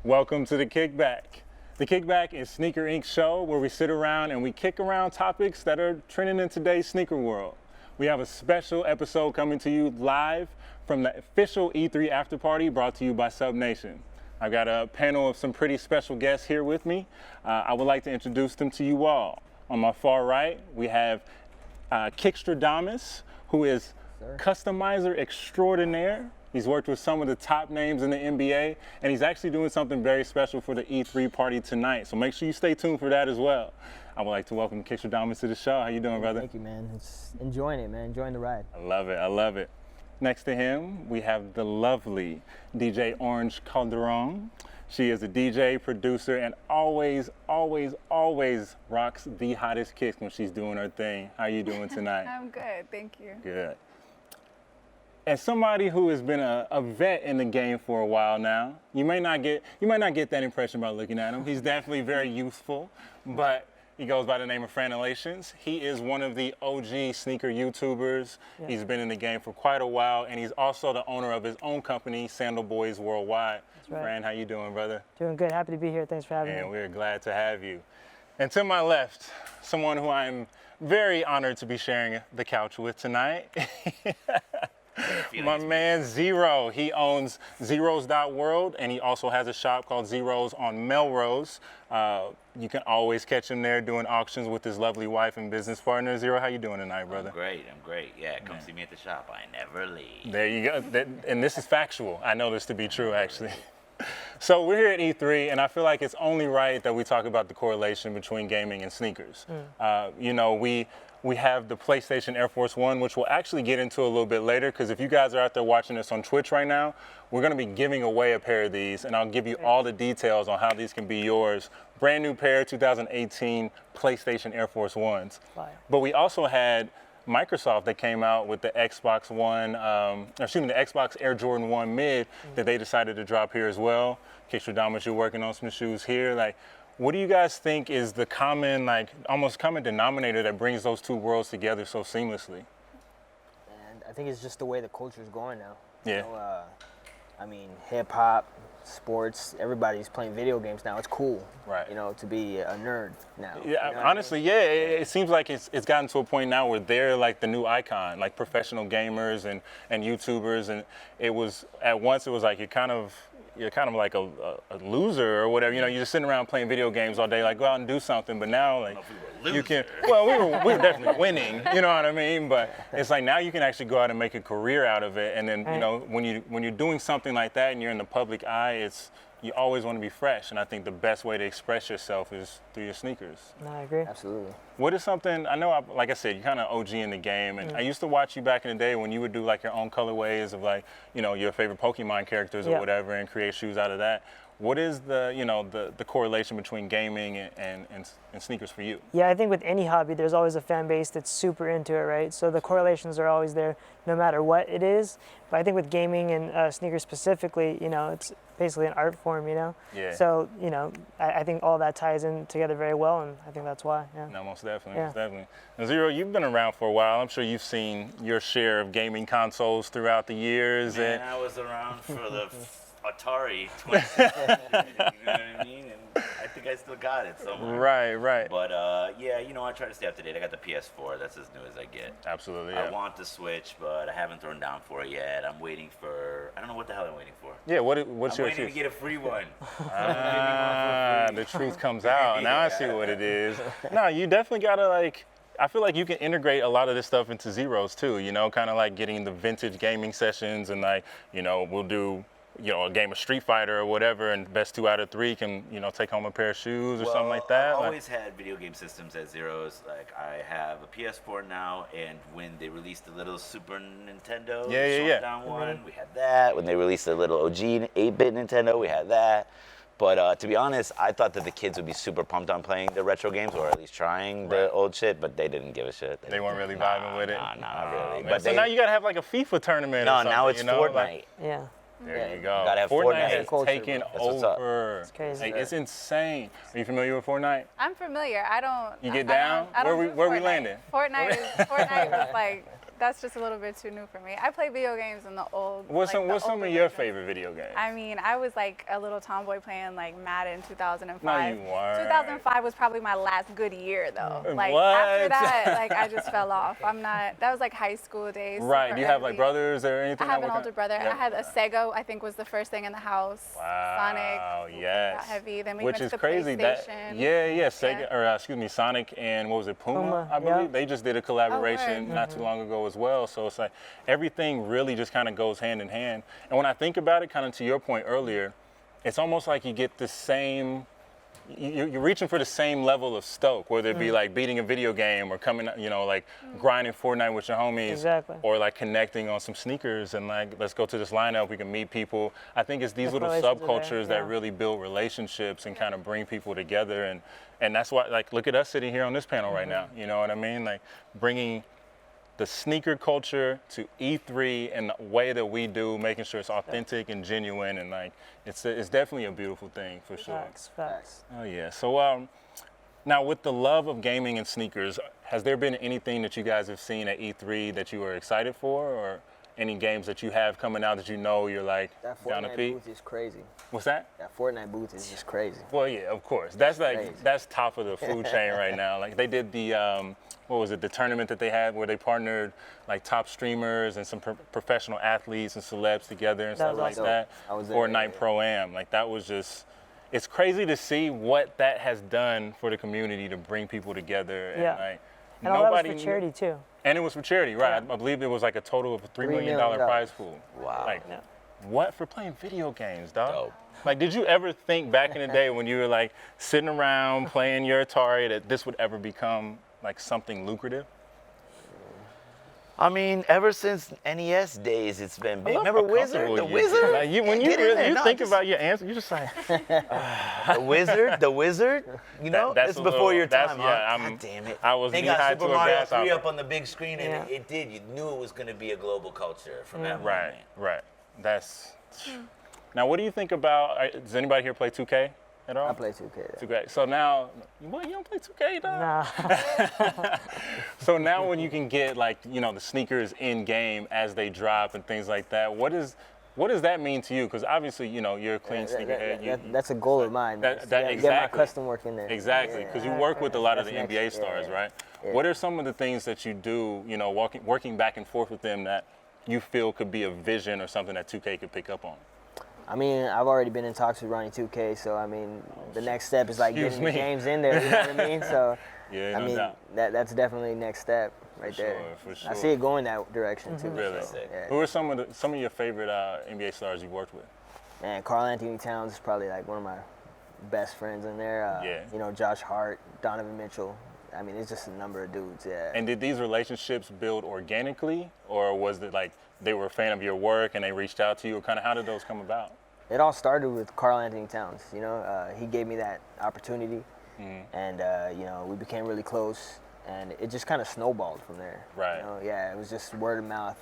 Welcome to the Kickback. The Kickback is snkrINC's show where we sit around and we kick around topics that are trending in today's sneaker world. We have a special episode coming to you live from the official E3 afterparty brought to you by Subnation. I've got a panel of some pretty special guests here with me. I would like to introduce them to you all. On my far right, we have Kickstradomis, who is customizer extraordinaire. He's worked with some of the top names in the NBA, and he's actually doing something very special for the E3 party tonight. So make sure you stay tuned for that as well. I would like to welcome Kickstradomis to the show. How you doing, brother? Thank you, man. It's enjoying it, man. Enjoying the ride. I love it. I love it. Next to him, we have the lovely DJ Orange Calderon. She is a DJ, producer, and always rocks the hottest kicks when she's doing her thing. How you doing tonight? I'm good, thank you. Good. As somebody who has been a vet in the game for a while now, you might not get that impression by looking at him. He's definitely very youthful, but he goes by the name of Franalations. He is one of the OG sneaker YouTubers. Yeah. He's been in the game for quite a while, and he's also the owner of his own company, Sandal Boys Worldwide. That's right. Fran, how you doing, brother? Doing good. Happy to be here. Thanks for having me. And we're glad to have you. And to my left, someone who I'm very honored to be sharing the couch with tonight. My man Zero. He owns Zeros.world, and he also has a shop called Zeros on Melrose. You can always catch him there doing auctions with his lovely wife and business partner. Zero, how you doing tonight, brother? I'm great. Yeah, come see me at the shop. I never leave. There you go. And this is factual. I know this to be true, actually. So we're here at E3, and I feel like it's only right that we talk about the correlation between gaming and sneakers. You know, we have the PlayStation Air Force One, which we'll actually get into a little bit later, because if you guys are out there watching this on Twitch right now, we're going to be giving away a pair of these, and I'll give you all the details on how these can be yours. Brand new pair, 2018 PlayStation Air Force Ones. Wow. But we also had Microsoft that came out with the Xbox One, the Xbox Air Jordan 1 Mid that they decided to drop here as well. Kickstradomis, you're working on some shoes here. Like, what do you guys think is the common, almost common denominator that brings those two worlds together so seamlessly? And I think it's just the way the culture is going now. Yeah. You know, I mean, hip hop, sports, everybody's playing video games now. It's cool, right? You know, to be a nerd now. Yeah, you know honestly, yeah. It seems like it's gotten to a point now where they're like the new icon, like professional gamers and YouTubers, and it was at once it was like you're kind of like a loser or whatever. You know, you're just sitting around playing video games all day, like go out and do something. But now, like, you can. Well, we were definitely winning. You know what I mean? But it's like now you can actually go out and make a career out of it. And then you know when you're doing something like that and you're in the public eye, you always want to be fresh. And I think the best way to express yourself is through your sneakers. No, I agree. Absolutely. What is something, I know, like I said, you're kind of OG in the game, and I used to watch you back in the day when you would do like your own colorways of like, you know, your favorite Pokemon characters or whatever and create shoes out of that. What is the correlation between gaming and sneakers for you? Yeah, I think with any hobby, there's always a fan base that's super into it, right? So the correlations are always there no matter what it is. But I think with gaming and sneakers specifically, you know, it's basically an art form, you know? Yeah. So, you know, I think all that ties in together very well, and I think that's why, yeah. No, most definitely, most definitely. Now, Zero, you've been around for a while. I'm sure you've seen your share of gaming consoles throughout the years. Man, I was around for the Atari 2600, you know what I mean? And I think I still got it somewhere. Right. But yeah, you know, I try to stay up to date. I got the PS4. That's as new as I get. Absolutely. I want the Switch, but I haven't thrown down for it yet. I'm waiting for. I don't know what the hell I'm waiting for. Yeah. What's I'm your waiting to get a free one. The truth comes out. Now I see what it is. No, you definitely gotta like. I feel like you can integrate a lot of this stuff into Zeros too. You know, kind of like getting the vintage gaming sessions, and like, you know, we'll do, you know, a game of Street Fighter or whatever, and best 2 out of 3 can, you know, take home a pair of shoes or something like that. I've always had video game systems at Zeros. Like, I have a PS4 now, and when they released the little Super Nintendo, down one, we had that. When they released the little OG 8-bit Nintendo, we had that. But to be honest, I thought that the kids would be super pumped on playing the retro games, or at least trying the old shit, but they didn't give a shit. They weren't really vibing with it? Nah, not really. But so now you gotta have like a FIFA tournament or something, now it's you know? Fortnite. Like, Yeah. There you go. Gotta have Fortnite Fortnite. has taken over. It's crazy. Like, it's insane. Are you familiar with Fortnite? I'm familiar. I don't. You get down? I don't Where we Fortnite. landing? Fortnite was like that's just a little bit too new for me. I play video games in the old. What's some of your versions. favorite video games? I mean, I was like a little tomboy playing like Madden 2005. No, you weren't. 2005 was probably my last good year though. Like What? after that, like I just fell off. I'm not. That was like high school days. Right. Do you have like brothers or anything? I have an older brother. Yeah. I had a Sega. I think was the first thing in the house. Wow. Sonic. Yes. Got heavy. Then we Which went is to the crazy. PlayStation. Sega, or excuse me, Sonic and what was it, Puma, I believe. yeah. They just did a collaboration Oh, not too long ago as well. So it's like everything really just kind of goes hand in hand. And when I think about it, kind of to your point earlier, it's almost like you get the same. You're reaching for the same level of stoke, whether it be like beating a video game or coming, like grinding Fortnite with your homies, Exactly. or like connecting on some sneakers and like, let's go to this lineup, we can meet people. I think it's these little correlations are there, subcultures yeah. that really build relationships and kind of bring people together. And that's why, like, look at us sitting here on this panel right now. You know what I mean? Like bringing the sneaker culture to E3 and the way that we do, making sure it's authentic and genuine, and like it's definitely a beautiful thing for sure. Facts. Oh yeah. So now with the love of gaming and sneakers, has there been anything that you guys have seen at E3 that you were excited for, or any games that you have coming out that you know you're like That down to Fortnite peak? booth is crazy. What's that? That Fortnite booth is just crazy. Well, yeah, of course. That's like crazy. that's top of the food chain right now. Like they did the what was it? The tournament that they had where they partnered like top streamers and some professional athletes and celebs together and stuff was like awesome. that. I was there, Fortnite yeah. Pro-Am. Like that was just. It's crazy to see what that has done for the community to bring people together. And Yeah. like And all that was for charity too. And it was for charity, right? I believe it was like a total of a $3 million prize pool. Wow. Like, Yeah. what for playing video games, dog? Dope. Like, did you ever think back in the day when you were like sitting around playing your Atari that this would ever become like something lucrative? I mean, ever since NES days, it's been big. love Remember how Wizard? comfortable The you Wizard? get. Like, when you Get in really there. No, think just- about your answer, you just like, The Wizard? The Wizard? You know? that's it's a before little- your that's- time, yeah, huh? I'm- God damn it. I was They got knee-high Super to a Mario grasshopper. 3 up on the big screen, and Yeah. it did. You knew it was going to be a global culture from that right, moment. right. That's. Now, what do you think about? Does anybody here play 2K at all? I play 2K. 2K. So now, what, you don't play 2K, dog? Nah. So now when you can get like, the sneakers in game as they drop and things like that, what does that mean to you? Because obviously, you're a clean sneakerhead. That's a goal of mine. That- is to that- get my exactly. custom work in there. Exactly, because you work with a lot of the That's NBA next- stars, yeah. right? Yeah. What are some of the things that you do, working back and forth with them that you feel could be a vision or something that 2K could pick up on? I mean, I've already been in talks with Ronnie 2K, so I mean, the next step is like Excuse getting the me. games in there. You know what I mean? So, Yeah, I no mean, doubt. that's definitely next step right there. For I sure. see it going that direction too. Really? So, yeah. Who are some of your favorite NBA stars you worked with? Man, Karl Anthony Towns is probably like one of my best friends in there. Yeah. Josh Hart, Donovan Mitchell. I mean, it's just a number of dudes. Yeah. And did these relationships build organically, or was it like they were a fan of your work and they reached out to you, or kind of how did those come about? It all started with Karl Anthony Towns. He gave me that opportunity, and we became really close, and it just kind of snowballed from there. Right. Yeah, it was just word of mouth.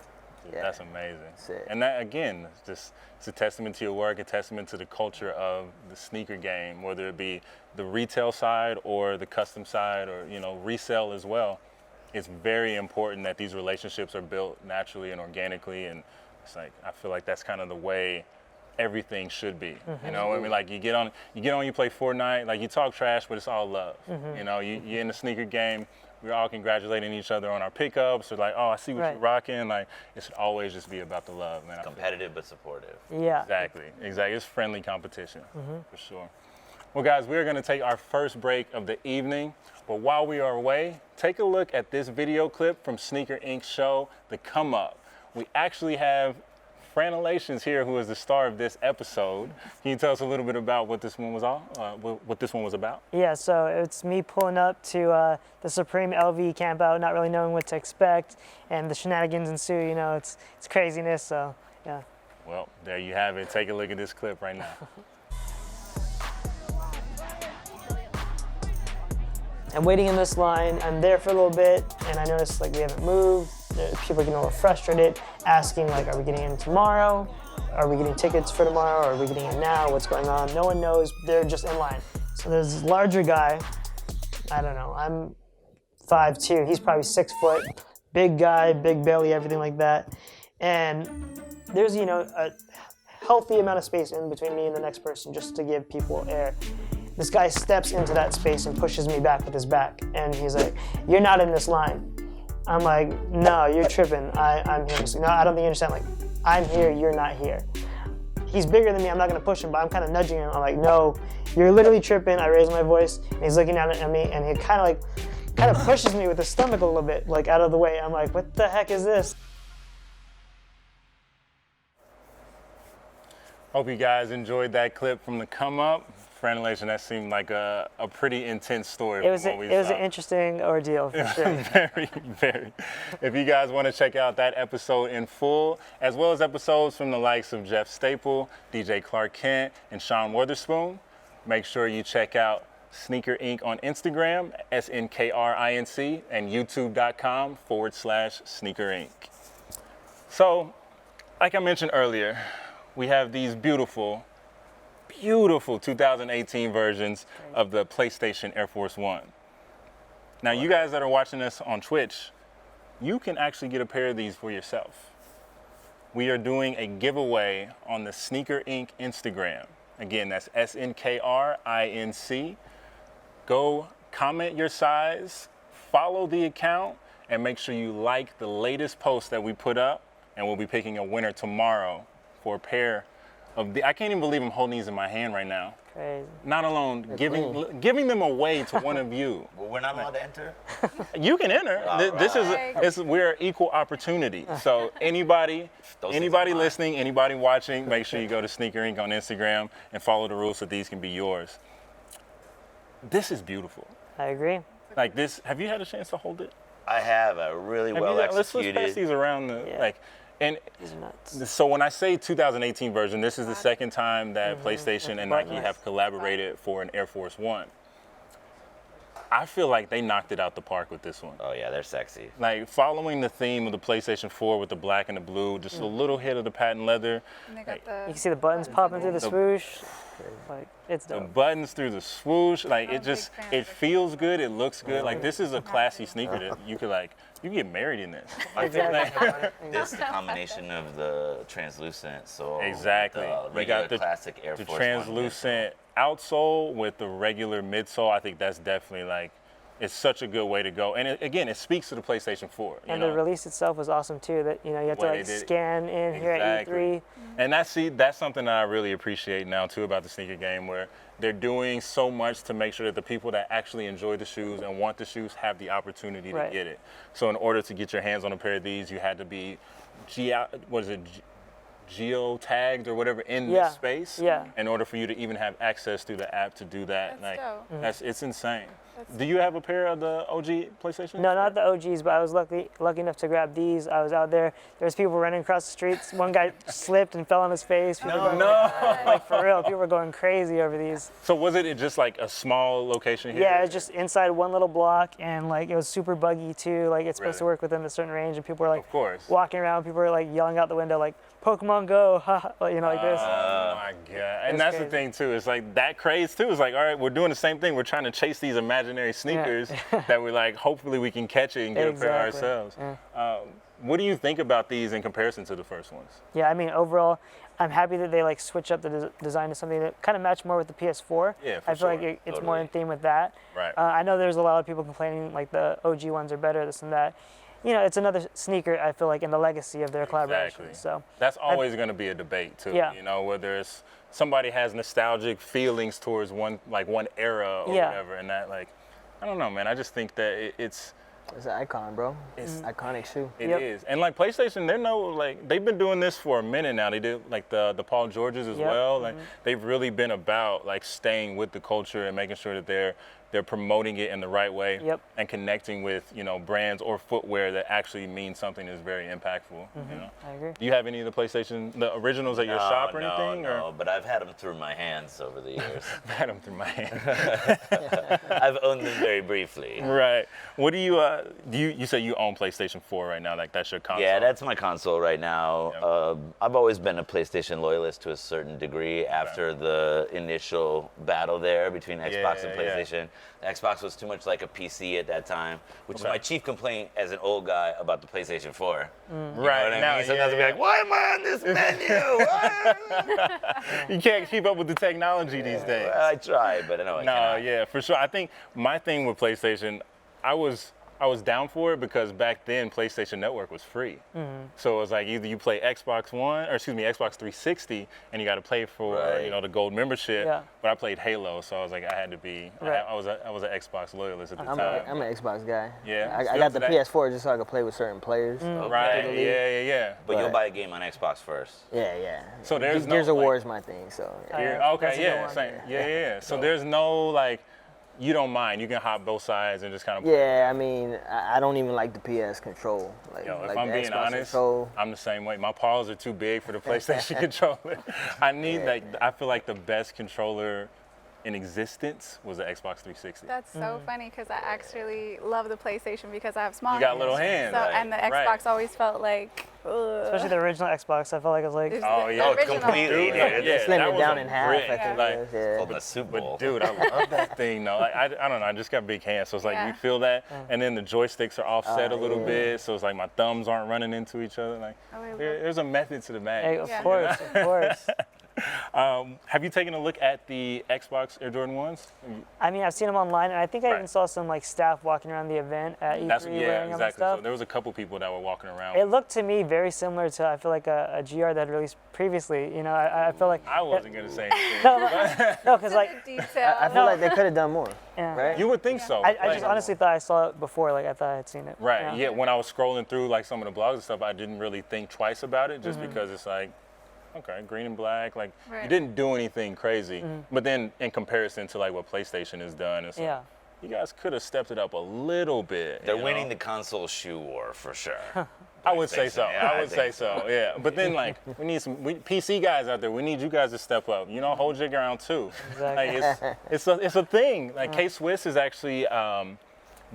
Yeah. That's amazing. That's it. And that, again, it's a testament to your work, a testament to the culture of the sneaker game, whether it be the retail side or the custom side or, resale as well. It's very important that these relationships are built naturally and organically. And it's like, I feel like that's kind of the way everything should be. You know what I mean? Like you get on, you play Fortnite, like you talk trash, but it's all love. You're in the sneaker game. We're all congratulating each other on our pickups, or like, oh, I see what you're rocking. Like, it should always just be about the love, man. Competitive but supportive. Yeah. Exactly. It's friendly competition, for sure. Well, guys, we're going to take our first break of the evening. But while we are away, take a look at this video clip from snkrINC's show, The Come Up. We actually have Franalations here, who is the star of this episode. Can you tell us a little bit about what this one was about? Yeah, so it's me pulling up to the Supreme LV camp out, not really knowing what to expect, and the shenanigans ensue. It's craziness. So yeah. Well, there you have it. Take a look at this clip right now. I'm waiting in this line. I'm there for a little bit, and I notice we haven't moved. People are getting a little frustrated, asking are we getting in tomorrow? Are we getting tickets for tomorrow? Are we getting in now? What's going on? No one knows. They're just in line. So there's this larger guy. I don't know. I'm 5'2". He's probably 6 foot, big guy, big belly, everything like that. And there's, you know, a healthy amount of space in between me and the next person just to give people air. This guy steps into that space and pushes me back with his back. And he's like, "You're not in this line." I'm like, "No, you're tripping. I'm here." He's like, "No, I don't think you understand. Like, I'm here, you're not here." He's bigger than me, I'm not gonna push him, but I'm kind of nudging him. I'm like, "No, you're literally tripping." I raise my voice, and he's looking down at me, and he kind of pushes me with his stomach a little bit, like out of the way. I'm like, "What the heck is this?" Hope you guys enjoyed that clip from the come up. Franalation, that seemed like a pretty intense story. It was an interesting ordeal for sure. Very, very. If you guys want to check out that episode in full, as well as episodes from the likes of Jeff Staple, DJ Clark Kent, and Sean Witherspoon, make sure you check out snkrINC on Instagram, snkrINC, and youtube.com/snkrINC. So, like I mentioned earlier, we have these beautiful 2018 versions of the PlayStation Air Force One. Now, you guys that are watching this on Twitch, you can actually get a pair of these for yourself. We are doing a giveaway on the snkrINC Instagram. Again, that's snkrINC. Go comment your size, follow the account, and make sure you like the latest post that we put up, and we'll be picking a winner tomorrow for a pair of the, I can't even believe I'm holding these in my hand right now. Crazy. Not alone giving them away to one of you. Well, we're not allowed to enter? You can enter. We're equal opportunity. So anybody listening, anybody watching, make sure you go to snkrINC on Instagram and follow the rules so these can be yours. This is beautiful. I agree. Like this, have you had a chance to hold it? I have a really well executed. Let's pass these around and these are nuts. so when I say 2018 version, this is the second time that PlayStation and Nike have collaborated for an Air Force One. I feel like they knocked it out the park with this one. Oh yeah, they're sexy. Like following the theme of the PlayStation 4 with the black and the blue, just a little hit of the patent leather. And they got You can see the buttons popping through the swoosh. Like, it's The dope. buttons through the swoosh, like it feels good, it looks good. Like this is a classy sneaker that you could you get married in this. This combination of the translucent sole, Exactly. the You regular got the classic Air the Force translucent outsole with the regular midsole. I think that's definitely it's such a good way to go. And again, it speaks to the PlayStation 4. And the release itself was awesome too. That you have to scan in here at E3. And that's something that I really appreciate now too about the sneaker game, where they're doing so much to make sure that the people that actually enjoy the shoes and want the shoes have the opportunity to get it. So in order to get your hands on a pair of these, you had to be geo-tagged or whatever in this space in order for you to even have access through the app to do that. It's insane. Do you have a pair of the OG PlayStation? No, not the OGs, but I was lucky enough to grab these. I was out there. There's people running across the streets. One guy slipped and fell on his face. Like for real, people were going crazy over these. So was it just like a small location here? Yeah, it's just inside one little block, and it was super buggy too. Like it's supposed to work within a certain range, and people were walking around. People were yelling out the window like "Pokemon Go," like this. Oh my god! And that's crazy. The thing too. It's like that craze too. It's like, all right, we're doing the same thing. We're trying to chase these imaginary sneakers that we're hopefully we can catch it and get a pair ourselves. Yeah. What do you think about these in comparison to the first ones? Yeah, I mean overall, I'm happy that they switch up the design to something that kind of match more with the PS4. Yeah, I feel like it's more in theme with that. Right. I know there's a lot of people complaining the OG ones are better, this and that. It's another sneaker, I feel like, in the legacy of their collaboration. So that's always going to be a debate too. Yeah. Whether it's somebody has nostalgic feelings towards one era or whatever, and that I don't know, man. I just think that it's an icon, bro. It's an iconic shoe. It is. And PlayStation, they've been doing this for a minute now. They did the Paul Georges as well. They've really been about staying with the culture and making sure that they're promoting it in the right way and connecting with brands or footwear that actually means something that's very impactful. I agree. Do you have any of the originals at your shop or anything? No, but I've had them through my hands over the years. I've had them through my hands. I've owned them very briefly. Right. What do you say you own PlayStation 4 right now? That's your console? Yeah, that's my console right now. Yep. I've always been a PlayStation loyalist to a certain degree after the initial battle there between Xbox and PlayStation. The Xbox was too much like a PC at that time, which is my chief complaint as an old guy about the PlayStation 4. You know what I mean? Sometimes I'll be like, why am I on this menu? You can't keep up with the technology these days. Well, I try, but I know I cannot. Yeah, for sure. I think my thing with PlayStation, I was down for it because back then PlayStation Network was free. So it was like either you play Xbox 360, and you got to pay for the gold membership. Yeah. But I played Halo, so I was like, I had to be. I was an Xbox loyalist at the time. I'm an Xbox guy. Yeah. I got the PS4 just so I could play with certain players. Right. Yeah. But you'll buy a game on Xbox first. Yeah. So there's Gears no, of like, War is my thing. So That's a good one. Same. Yeah. So there's no like. You don't mind. You can hop both sides and just kind of. Yeah, I mean, I don't even like the PS control. Like, If like I'm the being Xbox honest, control. I'm the same way. My paws are too big for the PlayStation controller. I need I feel like the best controller in existence was the Xbox 360. That's so funny because I actually love the PlayStation because I have small You got hands. little hands. So, and the Xbox always felt like, ugh. Especially the original Xbox, I felt like it was like. It's Oh, the yeah. original. Completely. Yeah, Slim that it was down a in half, brick. I think Like, it is. Yeah. Called the Super Bowl. But dude, I love that thing though. Like, I don't know. I just got big hands, so it's like you feel that, and then the joysticks are offset a little bit, so it's like my thumbs aren't running into each other. Like there's a method to the madness. Hey, of course. Have you taken a look at the Xbox Air Jordan 1s? I mean, I've seen them online, and I think I even saw some like staff walking around the event at E3 wearing them and exactly. stuff. So there was a couple people that were walking around. It looked to me very similar to, I feel like, a GR that had released previously. You know, I feel like. I wasn't gonna say anything. No, because like. Detail. I feel like they could have done more, Yeah. right? You would think so. I Like, just honestly thought I saw it before, like I thought I had seen it. Right. Yeah. When I was scrolling through like some of the blogs and stuff, I didn't really think twice about it, just because it's like, okay, green and black. Like you didn't do anything crazy, but then in comparison to like what PlayStation has done, it's like, you guys could have stepped it up a little bit. They're winning the console shoe war for sure. I would say so. Yeah, I would say so. Yeah. But then like we need some PC guys out there. We need you guys to step up. You know, hold your ground too. Exactly. Like it's a thing. Like K-Swiss is actually.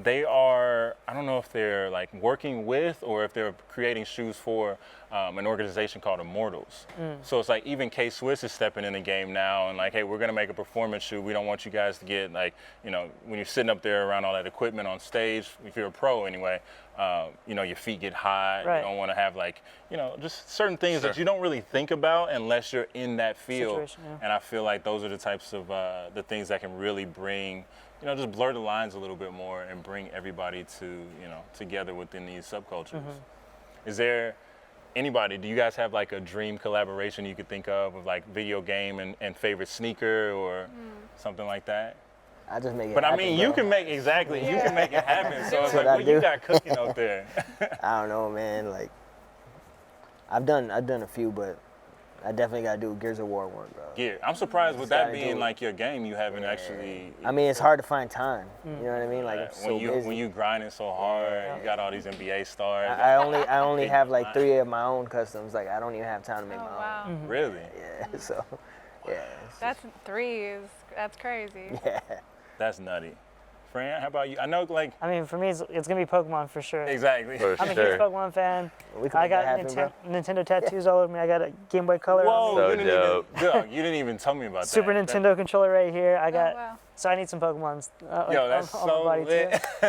They are, I don't know if they're like working with or if they're creating shoes for an organization called Immortals. So it's like even K-Swiss is stepping in the game now and like, hey, we're gonna make a performance shoe. We don't want you guys to get like, when you're sitting up there around all that equipment on stage, if you're a pro anyway, your feet get hot. Right. You don't wanna have like, just certain things that you don't really think about unless you're in that field. Situation, yeah. And I feel like those are the types of the things that can really bring, just blur the lines a little bit more and bring everybody to, together within these subcultures. Is there anybody, do you guys have like a dream collaboration you could think of like video game and favorite sneaker or something like that? I just make it But happen, I mean, bro. you can make, you can make it happen. So it's what like, I what you do. got cooking out there? I don't know, man. Like, I've done a few, but I definitely gotta do Gears of War one, bro. Yeah, I'm surprised with Just that gotta do being it. like your game, you haven't actually. I mean, it's hard to find time. You know what I mean? Like, it's so busy. when you grinding so hard, you got all these NBA stars. I only have like 3 of my own customs. Like, I don't even have time to make Oh, my wow. own. Really? Yeah. So, yeah. That's 3 that's crazy. Yeah. That's nutty. Fran, how about you? I know, like. I mean, for me, it's gonna be Pokemon for sure. Exactly. I'm a huge Pokemon fan. We can I make got that happen, bro. Nintendo tattoos all over me. I got a Game Boy Color. Whoa, So you didn't dope. even, Doug, you didn't even tell me about Super that. Nintendo controller right here. I got. wow. So I need some Pokemons. Yo, that's on my so body lit. too.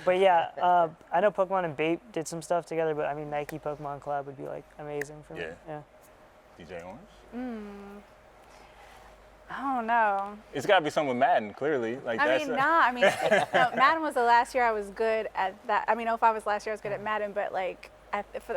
But yeah, I know Pokemon and Bape did some stuff together, but I mean Nike Pokemon collab would be like amazing for me. Yeah. Yeah. DJ Orange? I don't know. It's got to be something with Madden, clearly. Like I mean, no, Madden was the last year I was good at that. I mean, 05 was last year I was good at Madden, but like,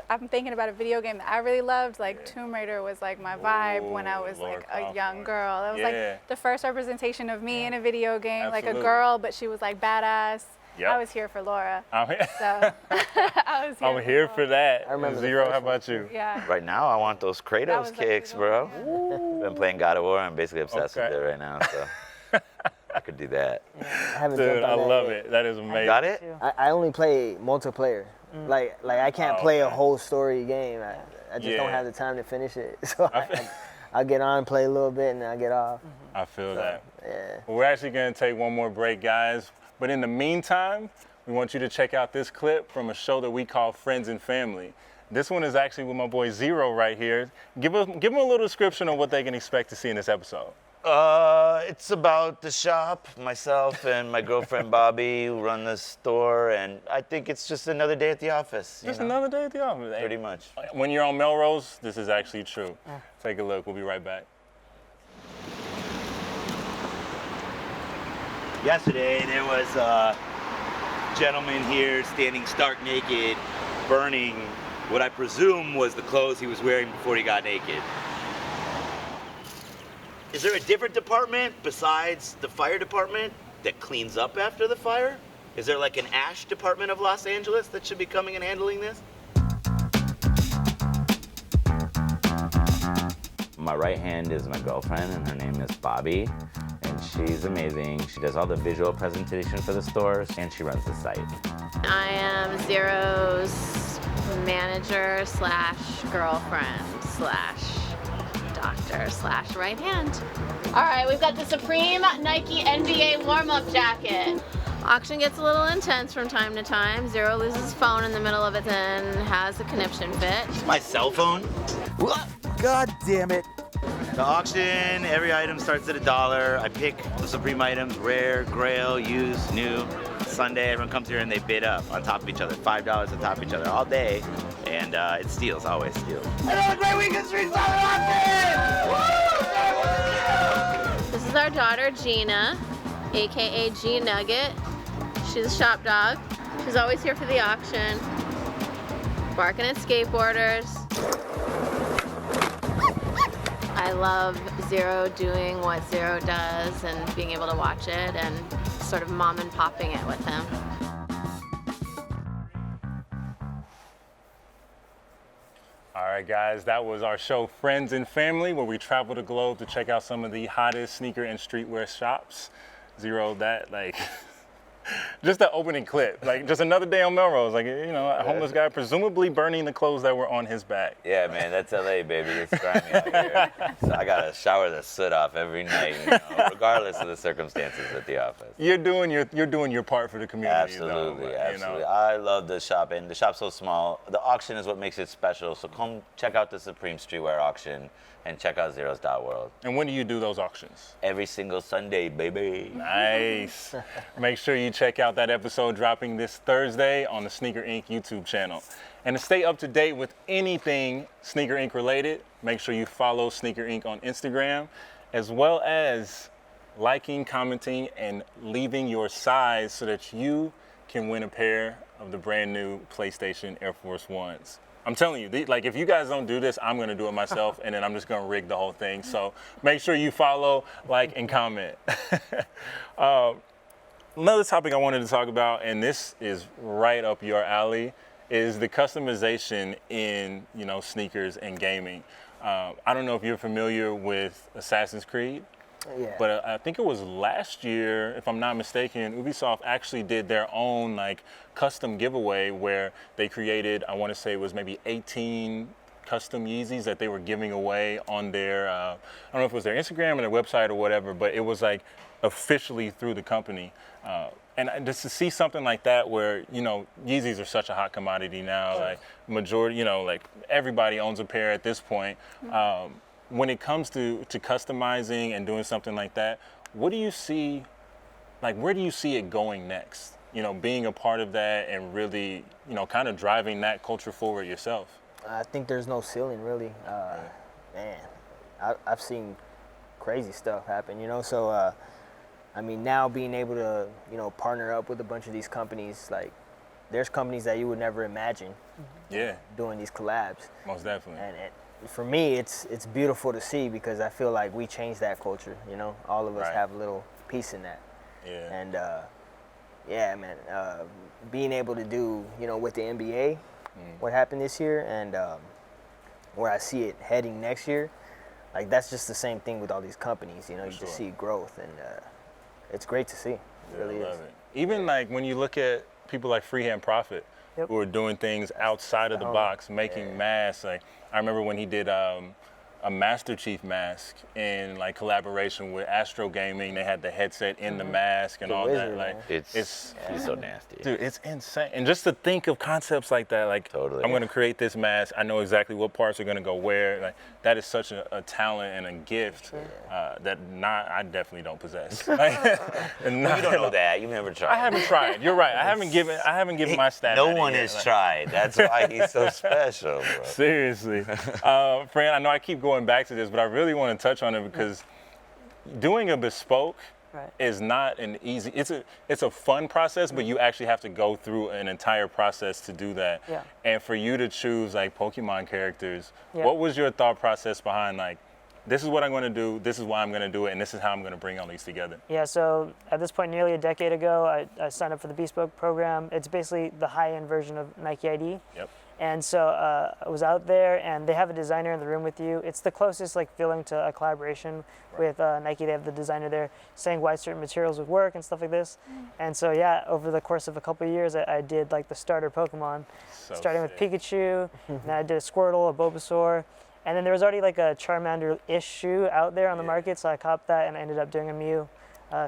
I'm thinking about a video game that I really loved. Like Tomb Raider was like my vibe when I was Lara like a Croft young one. girl. That was like the first representation of me in a video game, like a Absolutely. girl, but she was like badass. Yep. I was here for Laura. I'm here, So I was here. I'm here for that. I remember the Zero, first how one. about you? Yeah. Right now, I want those That was Kratos like kicks, the bro. goal, Been playing God of War. I'm basically obsessed with Okay. it right now, so I could do that. I haven't Dude, jumped on I that love yet. it. That is amazing. Got it? I only play multiplayer. Like I can't play a whole story game. I just don't Yeah. have the time to finish it. So I'll get on, play a little bit, and then I get off. I feel that. Yeah. Well, we're actually going to take one more break, guys. But in the meantime, we want you to check out this clip from a show that we call Friends and Family. This one is actually with my boy Zero right here. Give them a little description of what they can expect to see in this episode. It's about the shop, myself and my girlfriend Bobby who run the store, and I think it's just another day at the office. Just another day at the office. Pretty much. When you're on Melrose, this is actually true. Take a look. We'll be right back. Yesterday there was a gentleman here standing stark naked, burning what I presume was the clothes he was wearing before he got naked. Is there a different department besides the fire department that cleans up after the fire? Is there like an ash department of Los Angeles that should be coming and handling this? My right hand is my girlfriend, and her name is Bobby, and she's amazing. She does all the visual presentation for the stores, and she runs the site. I am Zero's manager slash girlfriend slash doctor slash right hand. All right, we've got the Supreme Nike NBA warm-up jacket. Auction gets a little intense from time to time. Zero loses his phone in the middle of it and has a conniption fit. It's my cell phone. What? God damn it. The auction, every item starts at $1. I pick the Supreme items, rare, grail, used, new. Sunday, everyone comes here and they bid up on top of each other, $5 on top of each other all day, and it steals, always steals. Another great week in Street Style Auction! This is our daughter, Gina, AKA G Nugget. She's a shop dog. She's always here for the auction, barking at skateboarders. I love Zero doing what Zero does and being able to watch it and sort of mom and popping it with him. All right, guys, that was our show, Friends and Family, where we travel the globe to check out some of the hottest sneaker and streetwear shops. Zero, that, like, just the opening clip, like, just another day on Melrose, like, you know, a homeless guy presumably burning the clothes that were on his back. Yeah, man, that's LA, baby. It's grimy out here. So I gotta shower the soot off every night, you know, regardless of the circumstances at the office. You're doing your part for the community. Absolutely, though, absolutely. You know? I love the shop, and the shop's so small. The auction is what makes it special. So come check out the Supreme Streetwear auction and check out Zeros.world. And when do you do those auctions? Every single Sunday, baby. Nice. Make sure you check out that episode dropping this Thursday on the snkrINC YouTube channel. And to stay up to date with anything snkrINC related, make sure you follow snkrINC on Instagram, as well as liking, commenting, and leaving your size so that you can win a pair of the brand new PlayStation Air Force Ones. I'm telling you, like, if you guys don't do this, I'm gonna do it myself, and then I'm just gonna rig the whole thing. So make sure you follow, like, and comment. Another topic I wanted to talk about, and this is right up your alley, is the customization in, you know, sneakers and gaming. I don't know if you're familiar with Assassin's Creed. Yeah. But I think it was last year, if I'm not mistaken, Ubisoft actually did their own like custom giveaway where they created, I want to say it was maybe 18 custom Yeezys that they were giving away on their, I don't know if it was their Instagram or their website or whatever, but it was like officially through the company. And just to see something like that where, you know, Yeezys are such a hot commodity now, like majority, you know, like everybody owns a pair at this point. When it comes to customizing and doing something like that, what do you see, like, where do you see it going next? You know, being a part of that and really, you know, kind of driving that culture forward yourself. I think there's no ceiling, really. Man, I've seen crazy stuff happen, you know? So, I mean, now being able to, you know, partner up with a bunch of these companies, like, there's companies that you would never imagine doing these collabs. Most definitely. And for me, it's beautiful to see because I feel like we changed that culture, you know? All of us have a little piece in that. Yeah. And, yeah, man, being able to do, you know, with the NBA, what happened this year, and where I see it heading next year, like, that's just the same thing with all these companies, you know? You just see growth, and it's great to see. It really is. It. Even, like, when you look at people like Freehand Profit, who are doing things outside of the box, making masks. Like, I remember when he did a Master Chief mask in like collaboration with Astro Gaming. They had the headset in the mask and all that. Like He's so nasty. Dude, it's insane. And just to think of concepts like that, like I'm gonna create this mask, I know exactly what parts are gonna go where. Like that is such a talent and a gift that I definitely don't possess. Like, you don't know that. You've never tried. I haven't tried. You're right. I haven't given my stab. No one has tried. That's why he's so special, bro. Seriously. Fran, I know I keep going back to this, but I really want to touch on it because doing a bespoke is not an easy, it's a fun process, but you actually have to go through an entire process to do that. Yeah. And for you to choose like Pokemon characters, what was your thought process behind like, this is what I'm going to do, this is why I'm going to do it, and this is how I'm going to bring all these together? Yeah, so at this point, nearly a decade ago, I signed up for the Bespoke program. It's basically the high-end version of Nike ID. Yep. And so I was out there, and they have a designer in the room with you. It's the closest like feeling to a collaboration with Nike. They have the designer there saying why certain materials would work and stuff like this. And so yeah, over the course of a couple of years, I did like the starter Pokemon, starting with Pikachu, and then I did a Squirtle, a Bulbasaur, and then there was already like a Charmander-ish shoe out there on the market, so I copped that, and I ended up doing a Mew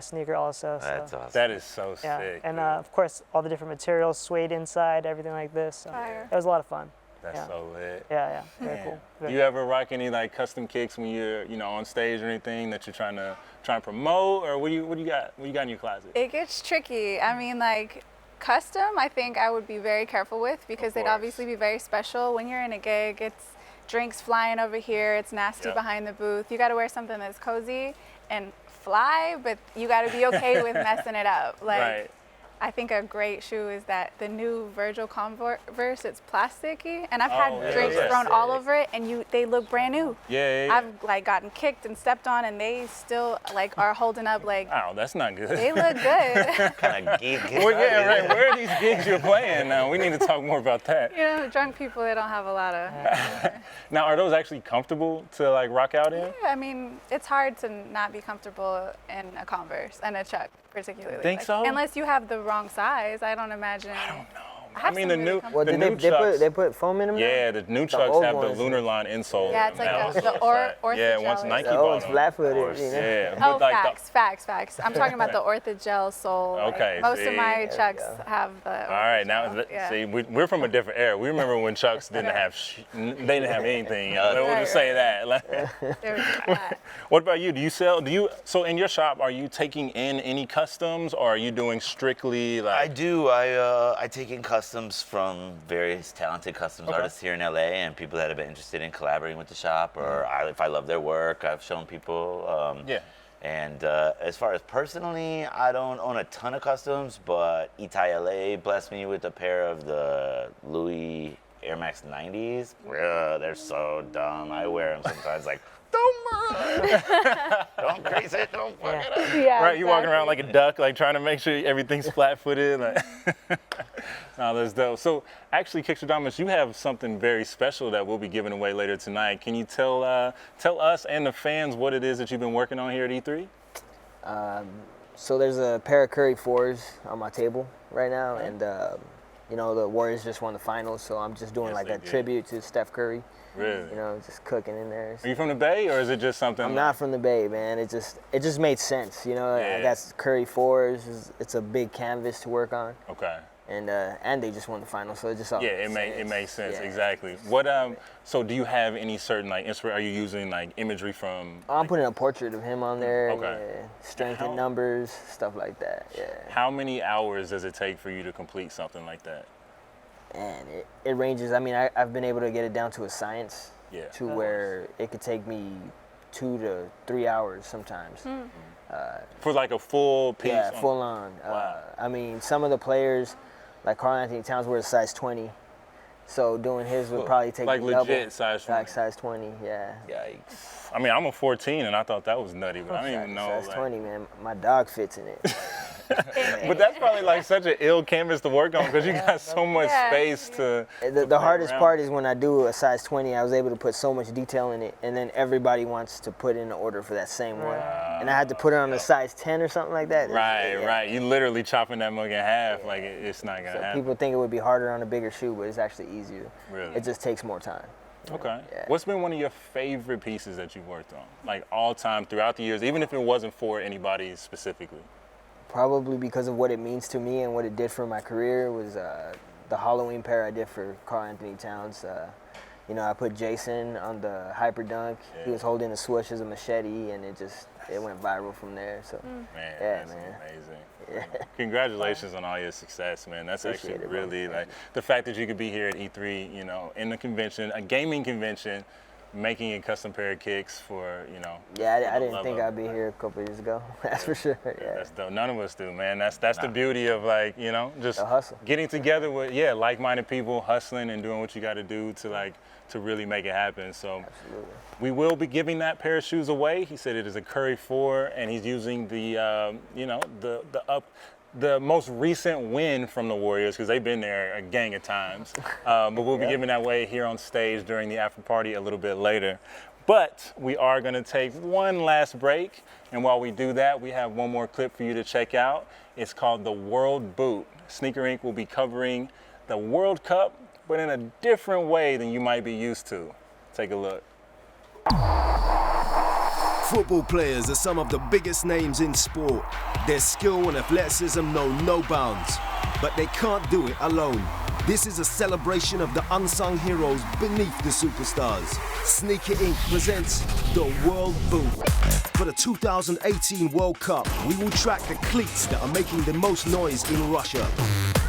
sneaker also. That's awesome. That is so sick. And of course, all the different materials, suede inside, everything like this. So it was a lot of fun. That's so lit. Yeah, very cool. You ever rock any like custom kicks when you're on stage or anything that you're trying to promote, or what do you got in your closet? It gets tricky. I mean, like custom, I think I would be very careful with because they'd obviously be very special. When you're in a gig, it's drinks flying over here, it's nasty behind the booth. You got to wear something that's cozy and fly, but you got to be okay with messing it up. Like, I think a great shoe is that the new Virgil Converse. It's plasticky, and I've had drinks thrown all over it, and they look brand new. I've like gotten kicked and stepped on, and they still like are holding up. Like, oh, that's not good. They look good. Kind of gig. Well, yeah, right. Where are these gigs you're playing now? We need to talk more about that. You know, drunk people, they don't have a lot of. Now, are those actually comfortable to like rock out in? Yeah, I mean, it's hard to not be comfortable in a Converse and a Chuck, particularly. Think so? Unless you have the wrong size, I don't imagine. I don't know. I mean, the new Chucks. They put foam in them? Yeah, the new Chucks have the lunar line insole. Yeah, it's like the Orthogel. Yeah, once Nike Oh, bought it's them. flat-footed. Yeah. Oh, facts. I'm talking about the Orthogel sole. Okay. Most of my Chucks have the Orthogel. All right, now see, we're from a different era. We remember when Chucks didn't have they didn't have anything. We'll just say that. What about you? Do you sell? So in your shop, are you taking in any customs, or are you doing strictly like? I do. I take in customs from various talented customs artists here in LA and people that have been interested in collaborating with the shop, or if I love their work, I've shown people. And as far as personally, I don't own a ton of customs, but Itai LA blessed me with a pair of the Louis Air Max 90s. They're so dumb. I wear them sometimes like, don't crease it, don't fuck it up. Yeah, right, you walking around like a duck, like trying to make sure everything's flat-footed. Like. No, that's dope. So actually, Kickstradomis, you have something very special that we'll be giving away later tonight. Can you tell us and the fans what it is that you've been working on here at E3? So there's a pair of Curry 4s on my table right now, and the Warriors just won the finals, so I'm just doing a tribute to Steph Curry. Really? Just cooking in there. Are you from the Bay, or is it just something? I'm not from the Bay, man. It just made sense, I got Curry 4s. It's a big canvas to work on. Okay. And they just won the final, so it just all it makes sense. Exactly. What so do you have any certain are you using imagery from? I'm putting a portrait of him on there. Okay. Strength and numbers, stuff like that. Yeah. How many hours does it take for you to complete something like that? And it ranges. I mean, I've been able to get it down to a science. To where it could take me 2 to 3 hours sometimes. For a full piece? Yeah, full on. Wow. I mean, some of the players, like Karl Anthony Towns, wears a size 20. So doing his would probably take me double. Legit size 20? Like size 20, yeah. Yikes. I mean, I'm a 14 and I thought that was nutty, but I don't even know. Size 20, man. My dog fits in it. But that's probably such an ill canvas to work on because you got so much space to. The hardest part is when I do a size 20, I was able to put so much detail in it, and then everybody wants to put in an order for that same one. And I had to put it on a size 10 or something like that. Right. You literally chopping that mug in half. It's not going to happen. People think it would be harder on a bigger shoe, but it's actually easier. Really? It just takes more time. Okay. Yeah. What's been one of your favorite pieces that you've worked on, like all time throughout the years, even if it wasn't for anybody specifically? Probably because of what it means to me and what it did for my career was the Halloween pair I did for Karl Anthony Towns. You know, I put Jason on the hyper dunk. Yeah. He was holding a swoosh as a machete, and it went viral from there. So, Man, yeah, that's man. amazing. Yeah. Congratulations on all your success, man. That's Appreciate actually it, bro. really, like, the fact that you could be here at E3, you know, in the convention, a gaming convention, making a custom pair of kicks for, you know. Yeah, I the didn't love think of I'd be here a couple years ago. That's for sure. Yeah. That's dope. None of us do, man. That's the beauty of, like, you know, just The hustle. getting together with, like-minded people, hustling and doing what you got to do to, like, to really make it happen. So Absolutely. we will be giving that pair of shoes away. He said it is a Curry 4, and he's using the, you know, the most recent win from the Warriors, because they've been there a gang of times. But we'll be giving that away here on stage during the after party a little bit later. But we are going to take one last break, and while we do that, we have one more clip for you to check out. It's called the World Boot. snkrINC will be covering the World Cup, but in a different way than you might be used to. Take a look. Football players are some of the biggest names in sport. Their skill and athleticism know no bounds, but they can't do it alone. This is a celebration of the unsung heroes beneath the superstars. snkrINC presents the World Boot. For the 2018 World Cup, we will track the cleats that are making the most noise in Russia.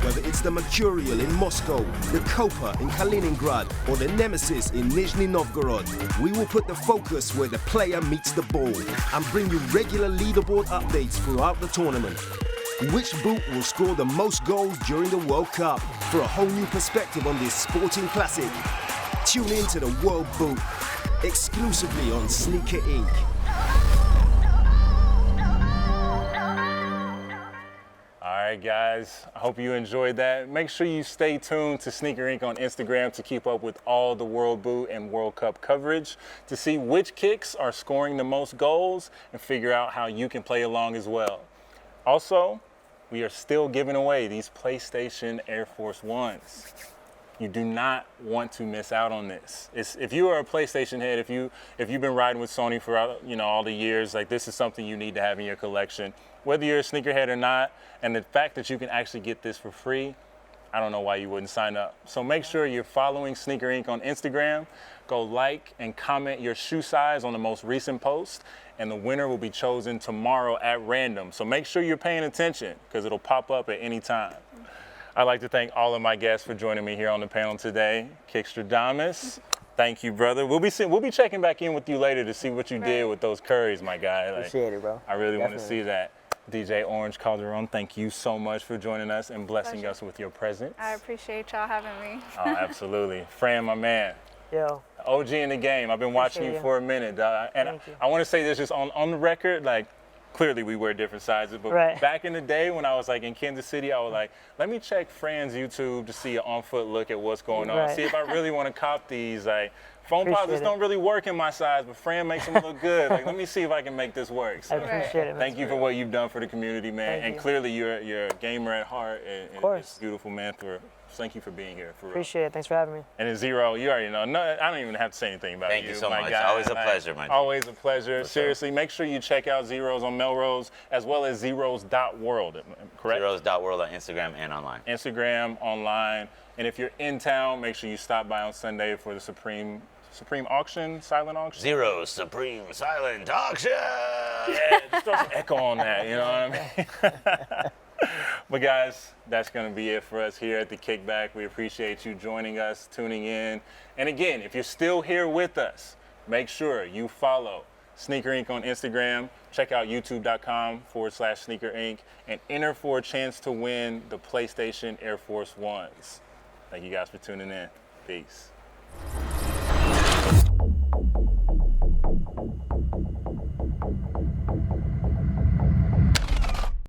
Whether it's the Mercurial in Moscow, the Copa in Kaliningrad, or the Nemesis in Nizhny Novgorod, we will put the focus where the player meets the ball and bring you regular leaderboard updates throughout the tournament. Which boot will score the most goals during the World Cup? For a whole new perspective on this sporting classic, tune in to the World Boot, exclusively on snkrINC. All right, guys, I hope you enjoyed that. Make sure you stay tuned to snkrINC on Instagram to keep up with all the World Boot and World Cup coverage, to see which kicks are scoring the most goals and figure out how you can play along as well. Also, we are still giving away these PlayStation Air Force Ones. You do not want to miss out on this. If you are a PlayStation head, if you've been riding with Sony for all the years, like, this is something you need to have in your collection, whether you're a sneakerhead or not. And the fact that you can actually get this for free, I don't know why you wouldn't sign up. So make sure you're following snkrINC on Instagram. Go like and comment your shoe size on the most recent post, and the winner will be chosen tomorrow at random. So make sure you're paying attention, because it'll pop up at any time. I'd like to thank all of my guests for joining me here on the panel today. Kickstradomis, thank you, brother. We'll be checking back in with you later to see what you did with those curries, my guy. Like, Appreciate it, bro. I really want to Definitely. see that. DJ Orange Calderon, thank you so much for joining us and blessing us with your presence. I appreciate y'all having me. Oh, absolutely. Fran, my man. Yo, OG in the game. I've been watching you Appreciate for a minute. And Thank you. I want to say this just on the record, like, clearly we wear different sizes, but Right. back in the day when I was like in Kansas City, I was like, let me check Fran's YouTube to see an on-foot look at what's going on. Right. See if I really want to cop these. Like, foam posits Appreciate it. don't really work in my size, but Fran makes them look good. Like, let me see if I can make this work. I So, appreciate it, man. thank you for what you've done for the community, man. Thank And you. clearly you're a gamer at heart, and course. it's beautiful, man. Thank you for being here. For real. Appreciate it. Thanks for having me. And then Zero, you already know. No, I don't even have to say anything about Thank you. you so my much. guy. Always a Like, pleasure, my dude. Always a pleasure. Seriously, make sure you check out Zeros on Melrose, as well as zeros.world, correct? Zeros.world on Instagram and online. Instagram, online. And if you're in town, make sure you stop by on Sunday for the Supreme auction, silent auction. Zeros Supreme Silent Auction. Yeah, just throw some echo on that, you know what I mean? But guys, that's going to be it for us here at the Kickback. We appreciate you joining us, tuning in. And again, if you're still here with us, make sure you follow snkrINC on Instagram. Check out youtube.com/snkrINC and enter for a chance to win the PlayStation Air Force Ones. Thank you guys for tuning in. Peace.